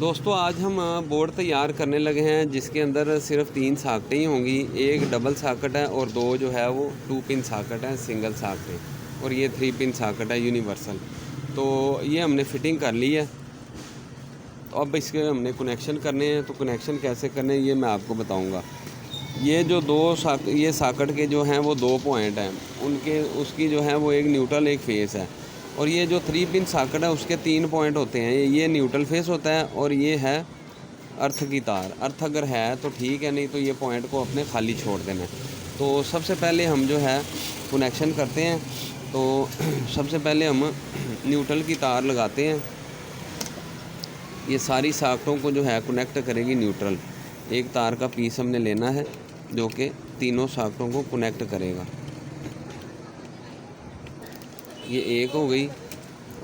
दोस्तों आज हम बोर्ड तैयार करने लगे हैं जिसके अंदर सिर्फ 3 साकटें ही होंगी। एक डबल साकट है और 2 जो है वो 2 पिन साकट है सिंगल साकटें, और ये 3 पिन साकट है यूनिवर्सल। तो ये हमने फिटिंग कर ली है। तो अब इसके हमने कनेक्शन करने हैं। तो कनेक्शन कैसे करने हैं ये मैं आपको बताऊंगा। ये जो ये साकट के जो हैं वो 2 पॉइंट हैं, उनके उसकी जो है वो एक न्यूट्रल एक फेस है। और ये जो 3 पिन साकट है उसके 3 पॉइंट होते हैं। ये न्यूट्रल फेस होता है और ये है अर्थ की तार। अर्थ अगर है तो ठीक है, नहीं तो ये पॉइंट को अपने खाली छोड़ देना है। तो सबसे पहले हम जो है कनेक्शन करते हैं। तो सबसे पहले हम न्यूट्रल की तार लगाते हैं। ये सारी साकटों को जो है कनेक्ट करेगी न्यूट्रल। एक तार का पीस हमने लेना है जो कि तीनों साकटों को कनेक्ट करेगा। ये एक हो गई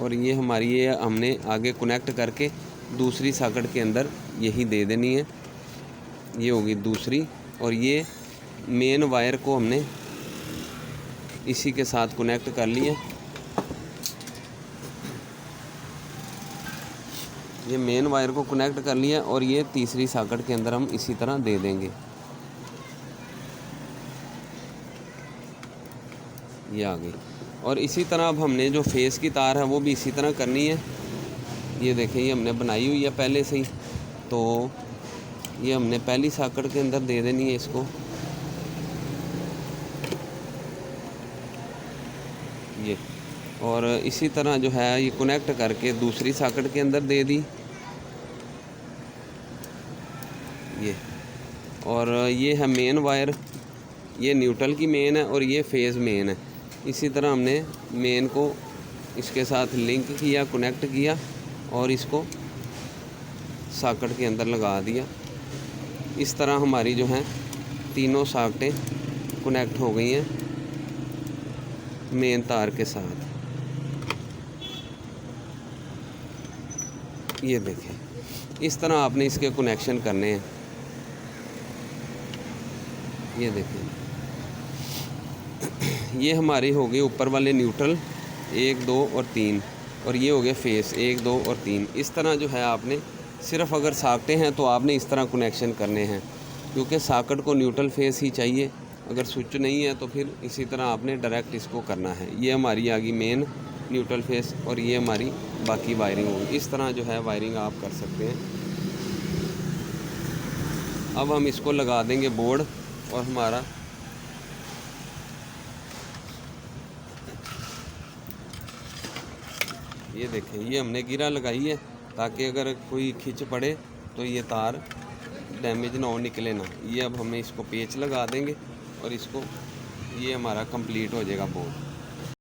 और ये हमारी ये हमने आगे कनेक्ट करके दूसरी साकट के अंदर यही दे देनी है। ये होगी दूसरी, और ये मेन वायर को हमने इसी के साथ कनेक्ट कर लिया। ये मेन वायर को कनेक्ट कर लिया और ये तीसरी साकट के अंदर हम इसी तरह दे देंगे। ये आ गई। और इसी तरह अब हमने जो फेस की तार है वो भी इसी तरह करनी है। ये देखें, ये हमने बनाई हुई है पहले से ही। तो ये हमने पहली साकट के अंदर दे देनी है इसको। ये और इसी तरह जो है ये कनेक्ट करके दूसरी साकट के अंदर दे दी। ये और ये है मेन वायर, ये न्यूट्रल की मेन है और ये फेज़ मेन है। इसी तरह हमने मेन को इसके साथ लिंक किया, कनेक्ट किया और इसको साकट के अंदर लगा दिया। इस तरह हमारी जो हैं तीनों साकटें कनेक्ट हो गई हैं मेन तार के साथ। ये देखें, इस तरह आपने इसके कनेक्शन करने हैं। ये देखें, ये हमारी हो गई ऊपर वाले न्यूट्रल 1 2 और 3, और ये हो गया फेस 1 2 और 3। इस तरह जो है आपने सिर्फ अगर साकटें हैं तो आपने इस तरह कनेक्शन करने हैं, क्योंकि साकट को न्यूट्रल फेस ही चाहिए। अगर स्विच नहीं है तो फिर इसी तरह आपने डायरेक्ट इसको करना है। ये हमारी आ गई मेन न्यूट्रल फेस और ये हमारी बाकी वायरिंग होगी। इस तरह जो है वायरिंग आप कर सकते हैं। अब हम इसको लगा देंगे बोर्ड, और हमारा ये देखें, ये हमने गिरा लगाई है ताकि अगर कोई खिंच पड़े तो ये तार डैमेज ना हो, निकले ना। ये अब हमें इसको पेच लगा देंगे और इसको ये हमारा कंप्लीट हो जाएगा बोर्ड।